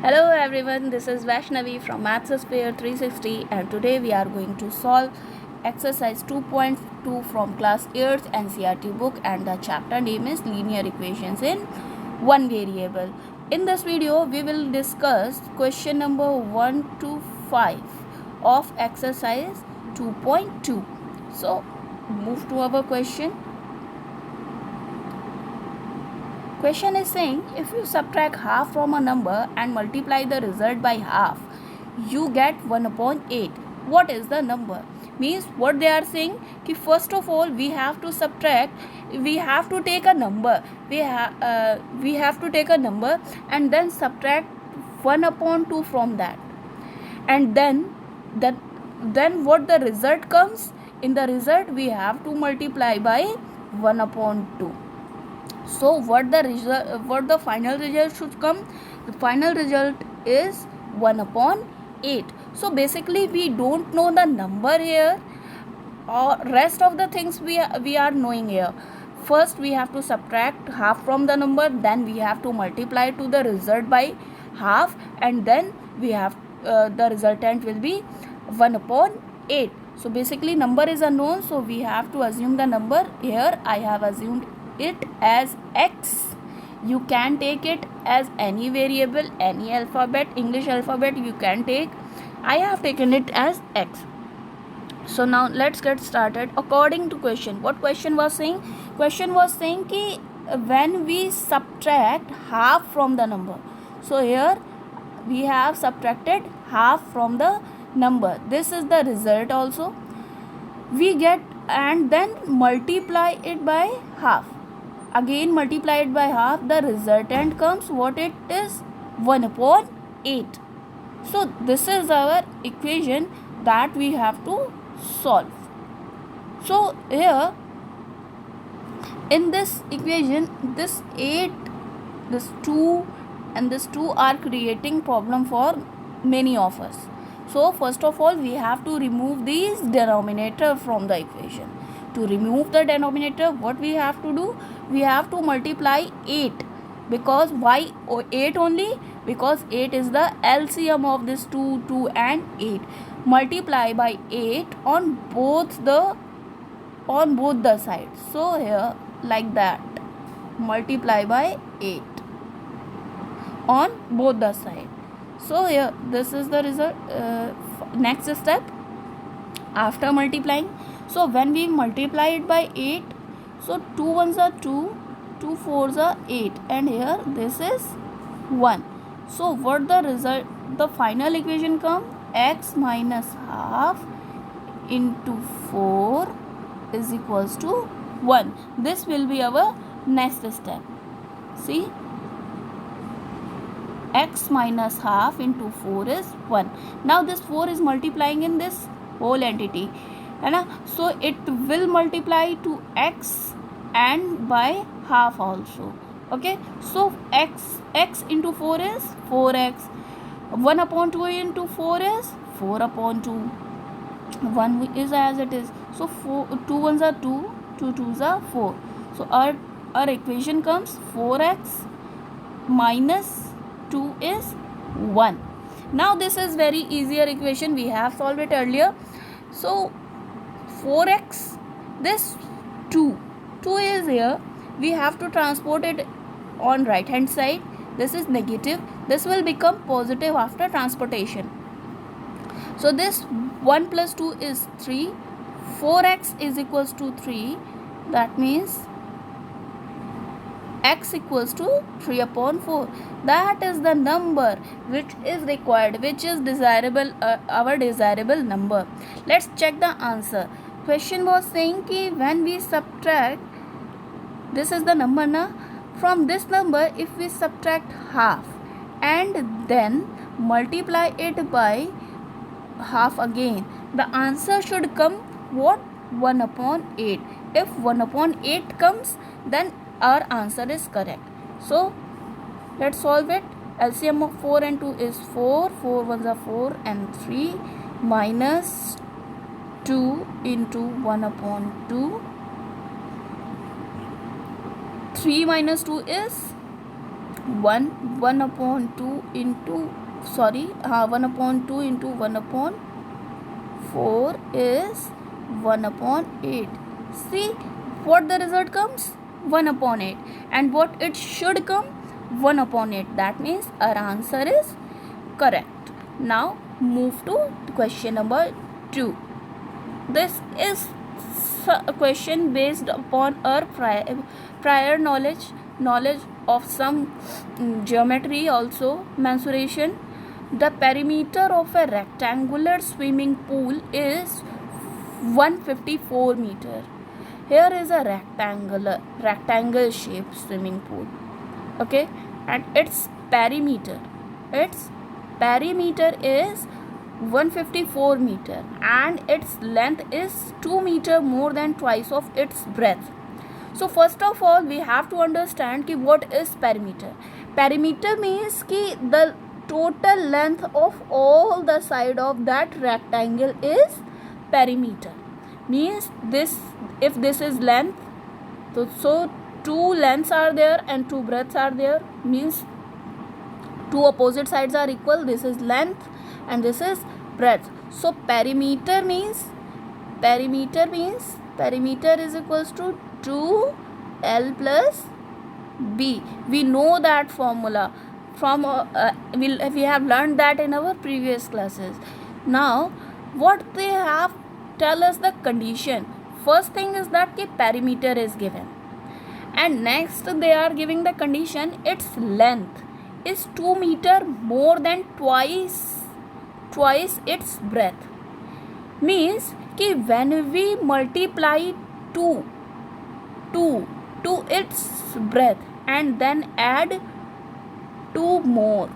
Hello everyone, this is Vaishnavi from Mathsphere 360 and today we are going to solve exercise 2.2 from class 8th NCERT book and the chapter name is linear equations in one variable. In this video we will discuss question number 1 to 5 of exercise 2.2. So move to our question. Question is saying if you subtract half from a number and multiply the result by half, you get 1 upon 8. What is the number? Means what they are saying कि first of all we have to subtract, we have to take a number, we have to take a number and then subtract 1 upon 2 from that, and then what the result comes, in the result we have to multiply by 1 upon 2. So what the final result should come? The final result is 1 upon 8. So basically we don't know the number here, or rest of the things we are knowing here. First we have to subtract half from the number, then we have to multiply to the result by half, and then we have the resultant will be 1 upon 8. So basically number is unknown, so we have to assume the number. Here I have assumed it as x. You can take it as any variable, any alphabet, English alphabet you can take. I have taken it as x. So now let's get started. According to question, what question was saying? Question was saying कि when we subtract half from the number. So here we have subtracted half from the number. This is the result also. We get and then multiply it by half. Again multiply it by half. The resultant comes what it is, 1 upon 8. So this is our equation that we have to solve. So here in this equation, this 8, this 2 and this 2 are creating problem for many of us. So first of all we have to remove these denominator from the equation. To remove the denominator, what we have to do? We have to multiply 8. Because why 8 only? Because 8 is the LCM of this 2, 2 and 8. Multiply by 8 on both the sides. So here like that, multiply by 8 on both the sides. So here this is the result. Next step, after multiplying, so when we multiply it by 8, so 2 ones are 2, 2 fours are 8, and here this is 1. So what the result, the final equation come, x minus half into 4 is equals to 1. This will be our next step. See, x minus half into 4 is 1. Now this 4 is multiplying in this whole entity, so it will multiply to x and by half also. Okay, so x into 4 is 4x. 1 upon 2 into 4 is 4 upon 2. 1 is as it is. So 2 ones are 2, 2 twos are 4. So our equation comes 4x minus 2 is 1. Now this is very easier equation, we have solved it earlier. So 4x, this 2 is here, we have to transport it on right hand side. This is negative, this will become positive after transportation. So this 1 plus 2 is 3, 4x is equals to 3, that means x equals to 3 upon 4. That is the number which is required, which is desirable, our desirable number. Let's check the answer. Question was saying कि when we subtract, this is the number na, from this number if we subtract half and then multiply it by half again, the answer should come what, 1 upon 8. If 1 upon 8 comes, then our answer is correct. So let's solve it. LCM of 4 and 2 is 4, 4 ones are 4 and 3, minus 2 into 1 upon 2. 3 minus 2 is 1 upon 2 into 1 upon 2 into 1 upon 4 is 1 upon 8. See what the result comes? 1 upon 8. And what it should come? 1 upon 8. That means our answer is correct. Now move to question number 2. This is a question based upon our prior knowledge of some geometry, also mensuration. The perimeter of a rectangular swimming pool is 154 meter. Here is a rectangle shaped swimming pool, okay, and its perimeter is 154 meter and its length is 2 meter, more than twice of its breadth. So first of all we have to understand ki what is perimeter. Perimeter means ki the total length of all the side of that rectangle is perimeter. Means this, if this is length, so two lengths are there and two breadths are there, means two opposite sides are equal. This is length and this is breadth. So perimeter is equals to 2L plus B. We know that formula from we have learned that in our previous classes. Now what they have tell us the condition. First thing is that the perimeter is given, and next they are giving the condition its length is 2 meter, more than twice its breadth. Means कि when we multiply 2 to its breadth and then add 2 more,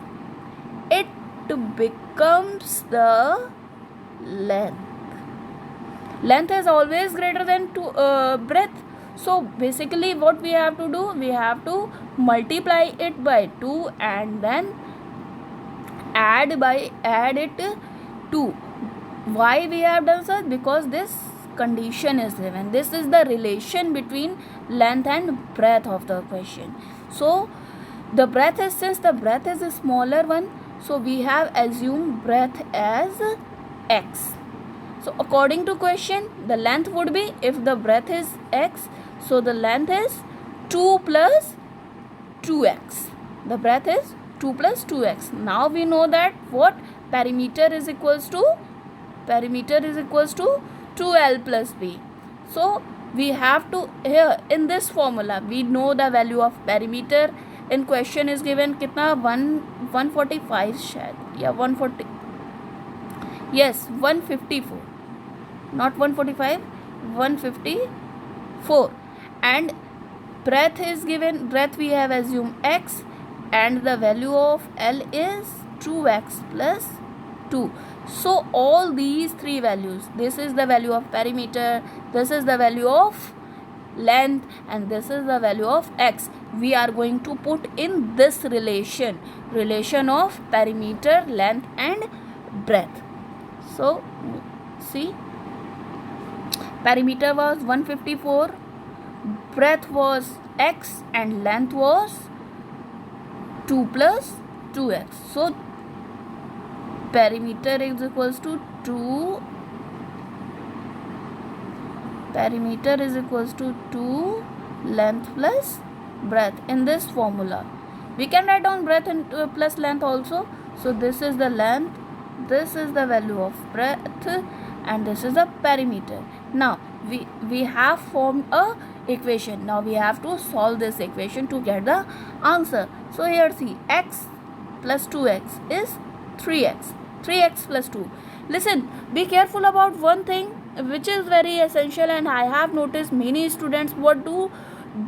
it becomes the length. Length is always greater than breadth. So basically what we have to do, we have to multiply it by 2 and then add it 2. Why we have done so? Because this condition is given. This is the relation between length and breadth of the question. So the breadth is, since the breadth is a smaller one, so we have assumed breadth as x. So according to question, the length would be, if the breadth is x, so the length is 2 plus 2x. The breadth is 2 plus 2x. Now we know that what perimeter is equals to 2L plus B. So we have to, here in this formula we know the value of perimeter. In question is given kitna 145 शायद या 140, yes 154, not 145, 154. And breadth is given, breadth we have assumed x, and the value of L is 2x plus 2. So all these three values, this is the value of perimeter, this is the value of length, and this is the value of x, we are going to put in this relation of perimeter, length and breadth. So see, perimeter was 154, breadth was x and length was 2 plus 2x. So perimeter is equals to 2, perimeter is equals to 2 length plus breadth. In this formula we can write down breadth and plus length also. So this is the length, this is the value of breadth, and this is the perimeter. Now we have formed a equation. Now we have to solve this equation to get the answer. So here see, x plus 2x is 3x plus 2. Listen, be careful about one thing which is very essential, and I have noticed many students what do,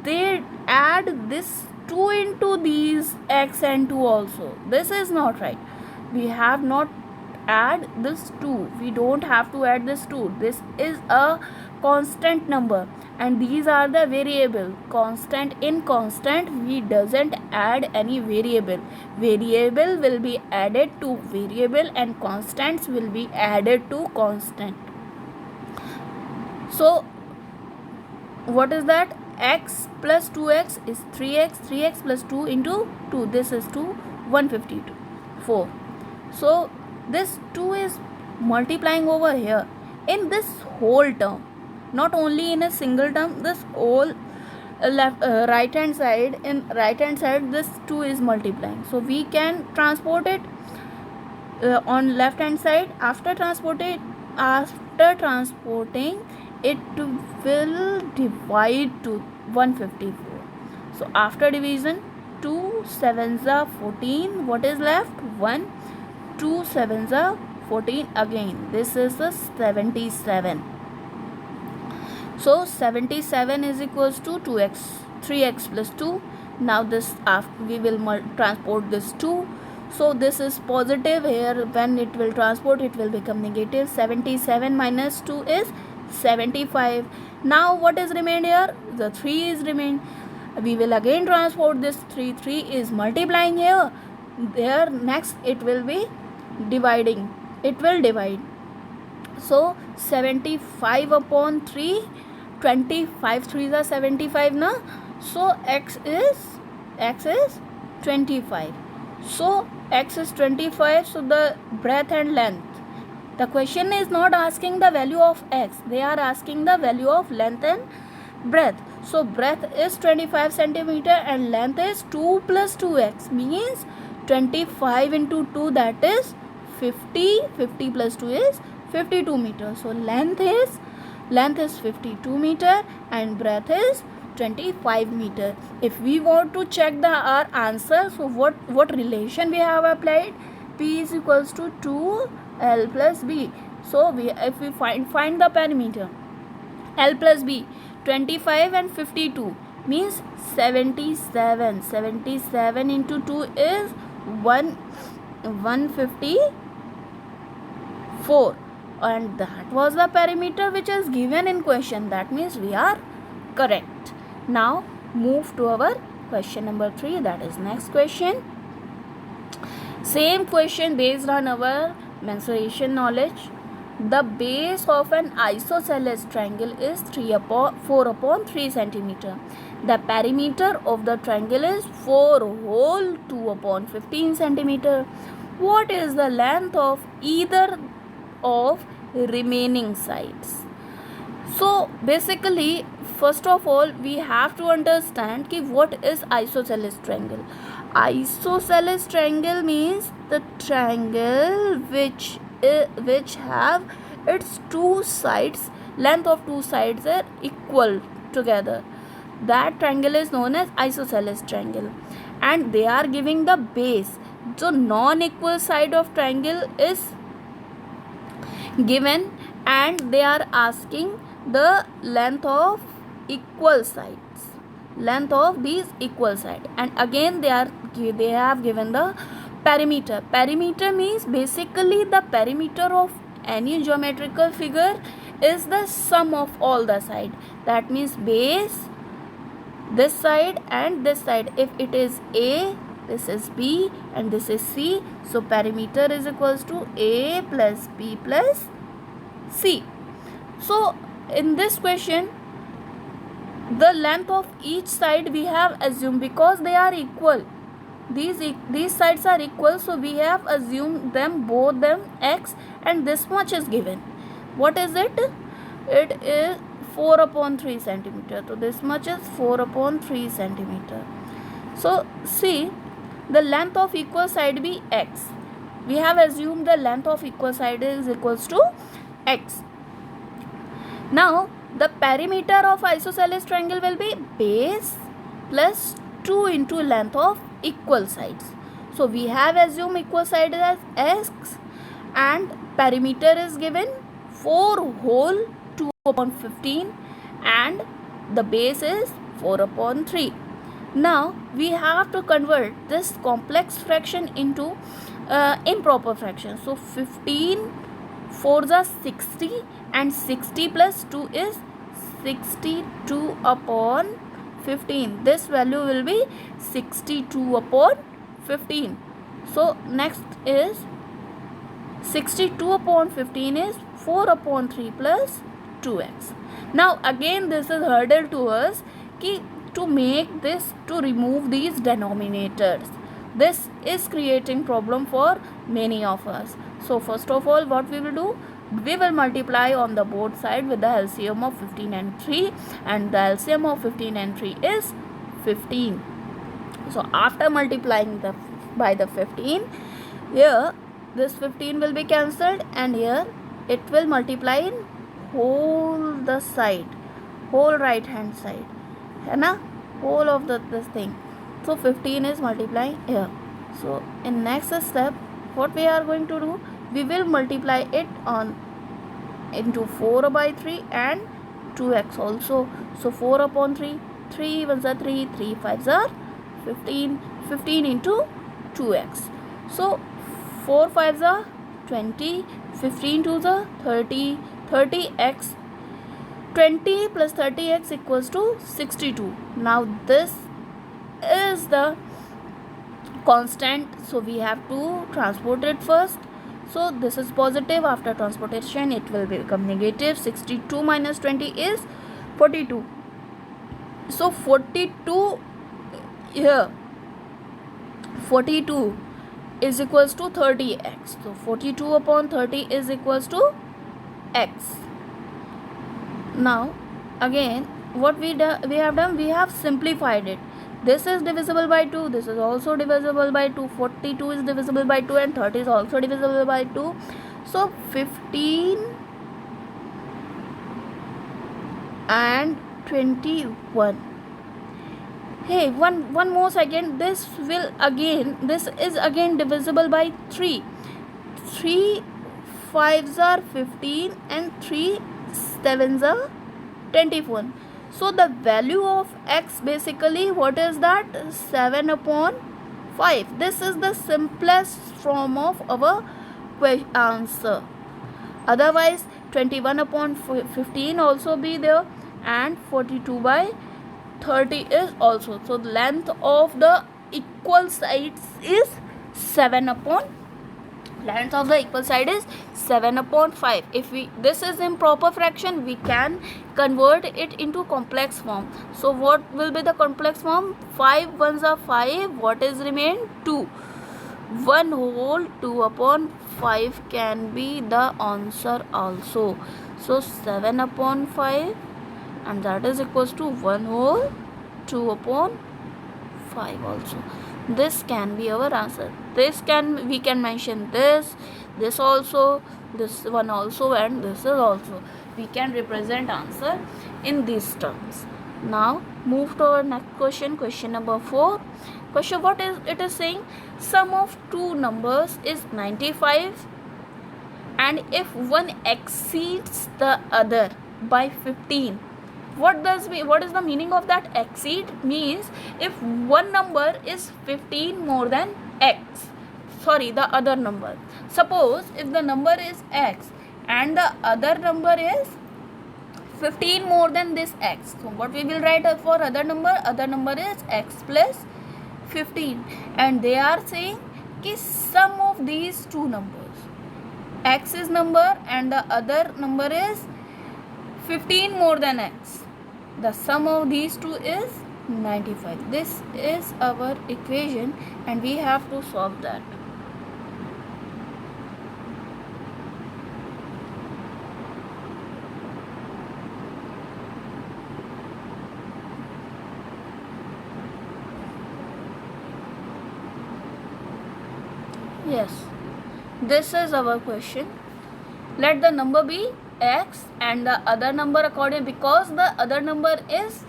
they add this 2 into these x and 2 also. This is not right. We have not add this 2. We don't have to add this 2. This is a constant number and these are the variable. Constant, in constant we doesn't add any variable. Variable will be added to variable and constants will be added to constant. So what is that? x plus 2x is 3x, 3x plus 2 into 2, this is 2, 152, 4. So this 2 is multiplying over here in this whole term, not only in a single term, this whole right hand side, in right hand side this 2 is multiplying. So we can transport it on left hand side. After transporting it will divide to 154. So after division, 2 7s are 14, what is left? 1. 2 7s are 14 again, this is the 77. So 77 is equals to 2x, 3x plus 2. Now this after we will transport this 2. So this is positive here, when it will transport it will become negative. 77 minus 2 is 75. Now what is remained here? The 3 is remained. We will again transport this 3. 3 is multiplying here. There next it will be dividing. It will divide. So 75 upon 3, 25 3s are 75 na. So x is 25. So x is 25. So the breadth and length. The question is not asking the value of x. They are asking the value of length and breadth. So breadth is 25 centimeter and length is 2 plus 2x, means 25 into 2, that is 50. 50 plus 2 is 52 meters. So length is 52 meter and breadth is 25 meter. If we want to check our answer, so what relation we have applied? P is equals to 2L plus B. So if we find the perimeter, L plus B, 25 and 52 means 77. 77 into 2 is 154, and that was the perimeter which is given in question. That means we are correct. Now move to our question number 3, that is next question. Same question based on our mensuration knowledge. The base of an isosceles triangle is 4 upon 3 centimeter. The perimeter of the triangle is 4 whole 2 upon 15 centimeter. What is the length of either of remaining sides? So basically, first of all, we have to understand ki what is isosceles triangle. Isosceles triangle means the triangle which have its two sides, length of two sides are equal together. That triangle is known as isosceles triangle, and they are giving the base. So non-equal side of triangle is given, and they are asking the length of equal sides, length of these equal side, and again they have given the perimeter. Perimeter means basically the perimeter of any geometrical figure is the sum of all the side. That means base, this side and this side. If it is A, this is B and this is C, so perimeter is equals to A plus B plus C. So in this question, the length of each side we have assumed, because they are equal, these sides are equal, so we have assumed both them x, and this much is given. What is it? It is 4 upon 3 centimeter. So this much is 4 upon 3 centimeter. So see, the length of equal side be x. We have assumed the length of equal side is equals to x. Now the perimeter of isosceles triangle will be base plus 2 into length of equal sides. So we have assumed equal side as x, and perimeter is given 4 whole 2 upon 15, and the base is 4 upon 3. Now we have to convert this complex fraction into improper fraction. So 15 4s are 60, and 60 plus 2 is 62 upon 15. This value will be 62 upon 15. So next is 62 upon 15 is 4 upon 3 plus 2x. Now again this is hurdle to us कि to make this, to remove these denominators. This is creating problem for many of us. So first of all, what we will do, we will multiply on the both side with the LCM of 15 and 3, and the LCM of 15 and 3 is 15. So after multiplying by the 15, here this 15 will be cancelled, and here it will multiply in whole the side, whole right hand side, है ना, whole of this thing. So 15 is multiplying here. So in next step, what we are going to do, we will multiply it on into 4 by 3 and 2x also. So 4 upon 3, 3 1s are 3, 3 5s are 15, 15 into 2x. So 4 5s are 20, 15 2s are 30, 30x, 20 plus 30x equals to 62. Now this is the constant, so we have to transport it first. So this is positive, after transportation it will become negative. 62 minus 20 is 42. So 42 here, 42 is equals to 30x. So 42 upon 30 is equals to x. Now again, what we have done, we have simplified it. This is divisible by 2, this is also divisible by 2, 42 is divisible by 2, and 30 is also divisible by 2. So 15 and 21. Hey, one more second, this is again divisible by 3. 3 5s are 15 and 3 7s are 21. So the value of x, basically what is that, 7 upon 5. This is the simplest form of our answer. Otherwise 21 upon 15 also be there, and 42 by 30 is also. So the length of the equal sides is 7 upon, length of the equal side is 7 upon 5. If this is improper fraction, we can convert it into complex form. So what will be the complex form? 5 1s are 5, what is remain? 2. 1 whole 2 upon 5 can be the answer also. So 7 upon 5, and that is equals to 1 whole 2 upon 5 also. This can be our answer. We can mention this also, this one also, and this is also. We can represent answer in these terms. Now move to our next question, question number 4. Question, what is it is saying, sum of two numbers is 95, and if one exceeds the other by 15. What is the meaning of that exceed? Means if one number is 15 more than x, the other number. Suppose if the number is x and the other number is 15 more than this x. So what we will write for other number? Other number is x plus 15, and they are saying कि sum of these two numbers, x is number and the other number is 15 more than x. The sum of these two is 95. This is our equation, and we have to solve that. Yes, this is our question. Let the number be x and the other number according, because the other number is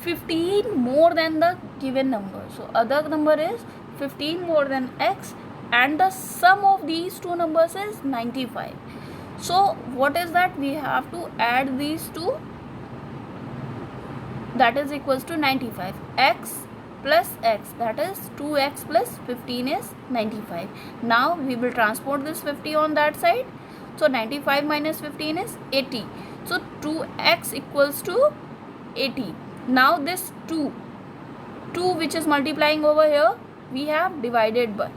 15 more than the given number. So other number is 15 more than x, and the sum of these two numbers is 95. So what is that? We have to add these two, that is equals to 95. X plus x, that is 2x plus 15 is 95. Now we will transport this 50 on that side. So 95 minus 15 is 80. So 2x equals to 80. Now this 2 which is multiplying over here, we have divided by.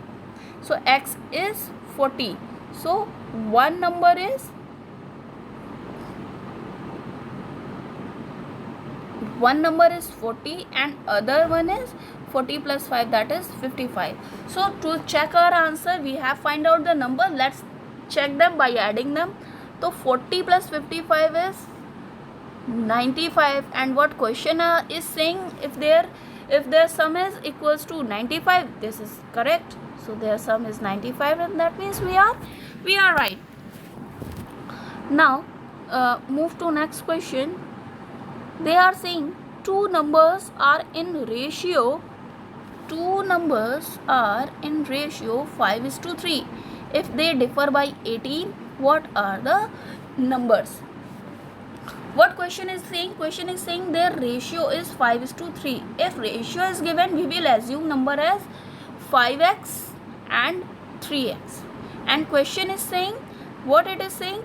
So x is 40. So one number is one number is 40 and other one is 40 plus 5, that is 55. So to check our answer, we have find out the number. Let's check them by adding them. So 40 plus 55 is 95. And what question is saying, if their sum is equals to 95, this is correct. So their sum is 95, and that means we are right. Now move to next question. They are saying two numbers are in ratio 5:3. If they differ by 18, what are the numbers? What question is saying? Question is saying their ratio is 5:3. If ratio is given, we will assume number as 5x and 3x. And question is saying, what it is saying,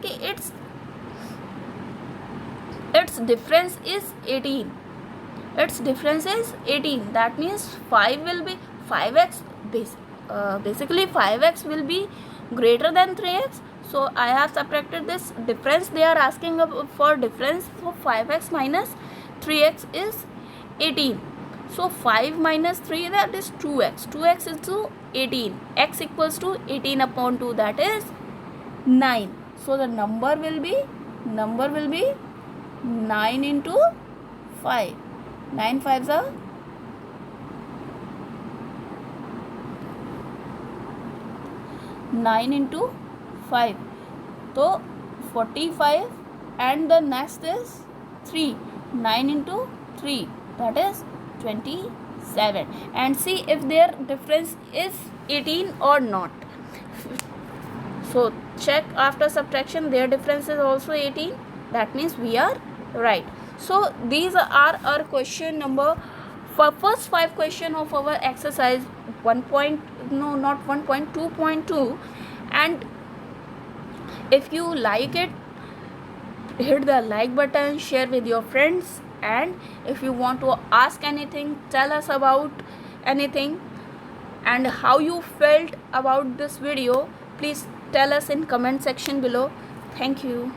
its difference is 18. Its difference is 18. That means 5 will be 5x. Basically 5x will be greater than 3x. So I have subtracted this difference. They are asking for difference for 5x minus 3x is 18. So 5 minus 3, that is 2x. 2x is to 18. X equals to 18 upon 2, that is 9. So the number will be 9 into 5. 9 5s are 9 into 5. So 45, and the next is 3. 9 into 3, that is 27. And see if their difference is 18 or not. So check after subtraction, their difference is also 18. That means we are right. So these are our question number for first 5 question of our exercise 2.2. And if you like it, hit the like button, share with your friends, and if you want to ask anything, tell us about anything and how you felt about this video, please tell us in comment section below. Thank you.